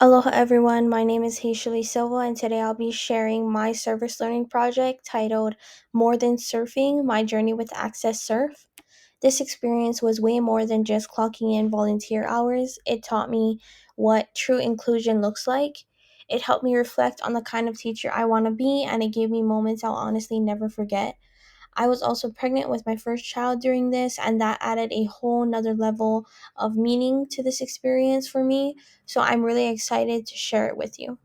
Aloha everyone, my name is Hishali Silva and today I'll be sharing my service learning project titled More Than Surfing, My Journey with Access Surf. This experience was way more than just clocking in volunteer hours. It taught me what true inclusion looks like. It helped me reflect on the kind of teacher I want to be, and it gave me moments I'll honestly never forget. I was also pregnant with my first child during this, and that added a whole nother level of meaning to this experience for me. So I'm really excited to share it with you.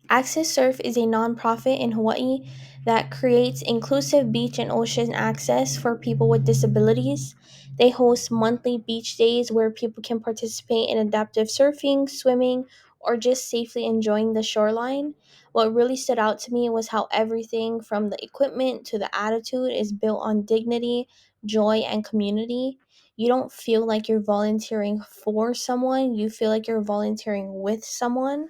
Access Surf is a nonprofit in Hawaii that creates inclusive beach and ocean access for people with disabilities. They host monthly beach days where people can participate in adaptive surfing, swimming, or just safely enjoying the shoreline. What really stood out to me was how everything from the equipment to the attitude is built on dignity, joy, and community. You don't feel like you're volunteering for someone, you feel like you're volunteering with someone.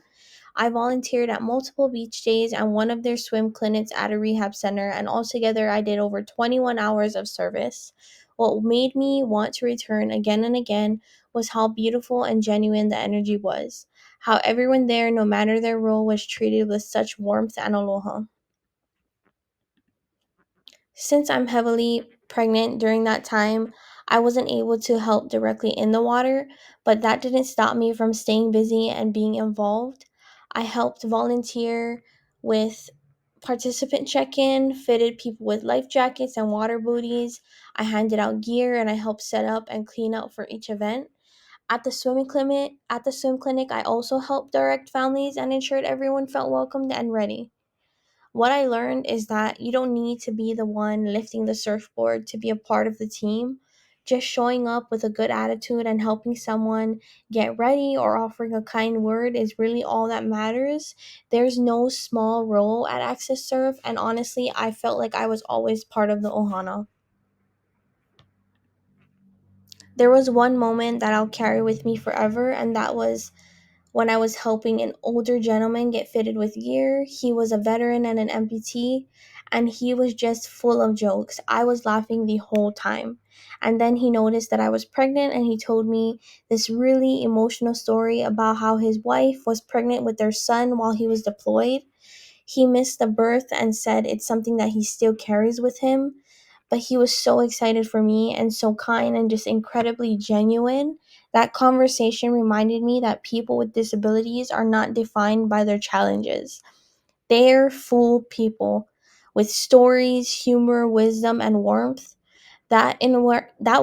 I volunteered at multiple beach days and one of their swim clinics at a rehab center, and altogether I did over 21 hours of service. What made me want to return again and again was how beautiful and genuine the energy was. How everyone there, no matter their role, was treated with such warmth and aloha. Since I'm heavily pregnant during that time, I wasn't able to help directly in the water, but that didn't stop me from staying busy and being involved. I helped volunteer with participant check in, fitted people with life jackets and water booties. I handed out gear and I helped set up and clean up for each event. At the swim clinic, I also helped direct families and ensured everyone felt welcomed and ready. What I learned is that you don't need to be the one lifting the surfboard to be a part of the team. Just showing up with a good attitude and helping someone get ready or offering a kind word is really all that matters. There's no small role at Access Surf, and honestly, I felt like I was always part of the Ohana. There was one moment that I'll carry with me forever, and that was when I was helping an older gentleman get fitted with gear. He was a veteran and an amputee, and he was just full of jokes. I was laughing the whole time. And then he noticed that I was pregnant, and he told me this really emotional story about how his wife was pregnant with their son while he was deployed. He missed the birth and said it's something that he still carries with him. But he was so excited for me and so kind and just incredibly genuine. That conversation reminded me that people with disabilities are not defined by their challenges. They're full people with stories, humor, wisdom, and warmth. That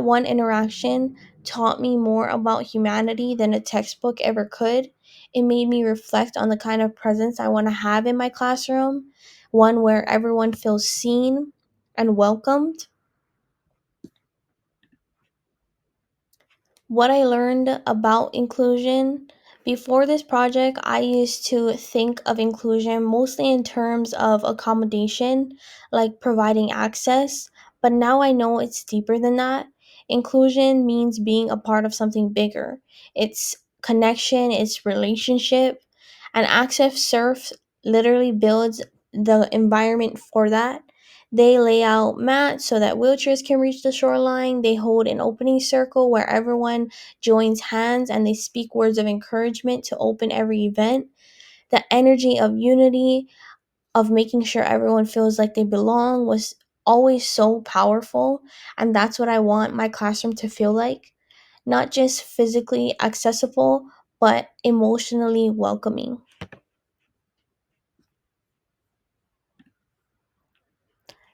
one interaction taught me more about humanity than a textbook ever could. It made me reflect on the kind of presence I want to have in my classroom, one where everyone feels seen and welcomed. What I learned about inclusion before this project, I used to think of inclusion mostly in terms of accommodation, like providing access, but now I know it's deeper than that. Inclusion means being a part of something bigger. It's connection, it's relationship, and Access Surf literally builds the environment for that. They lay out mats so that wheelchairs can reach the shoreline. They hold an opening circle where everyone joins hands and they speak words of encouragement to open every event. The energy of unity, of making sure everyone feels like they belong, was always so powerful. And that's what I want my classroom to feel like. Not just physically accessible, but emotionally welcoming.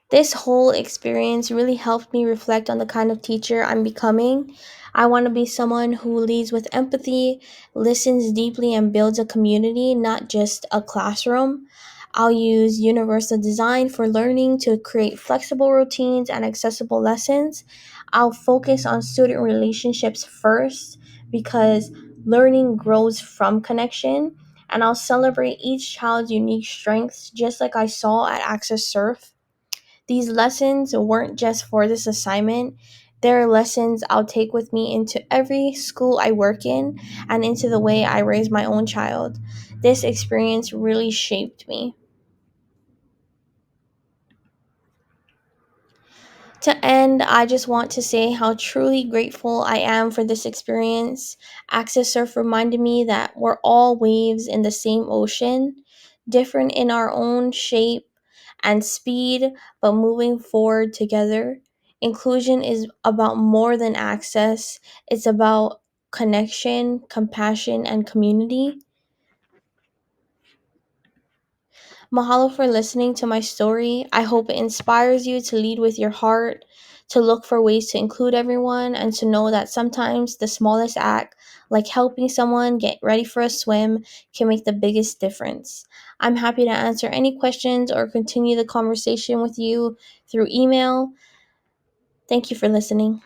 This whole experience really helped me reflect on the kind of teacher I'm becoming. I want to be someone who leads with empathy, listens deeply, and builds a community, not just a classroom. I'll use universal design for learning to create flexible routines and accessible lessons. I'll focus on student relationships first because learning grows from connection. And I'll celebrate each child's unique strengths, just like I saw at Access Surf. These lessons weren't just for this assignment, they're lessons I'll take with me into every school I work in and into the way I raise my own child. This experience really shaped me. To end, I just want to say how truly grateful I am for this experience. Access Surf reminded me that we're all waves in the same ocean, different in our own shape and speed, but moving forward together. Inclusion is about more than access, it's about connection, compassion, and community. Mahalo for listening to my story. I hope it inspires you to lead with your heart, to look for ways to include everyone, and to know that sometimes the smallest act, like helping someone get ready for a swim, can make the biggest difference. I'm happy to answer any questions or continue the conversation with you through email. Thank you for listening.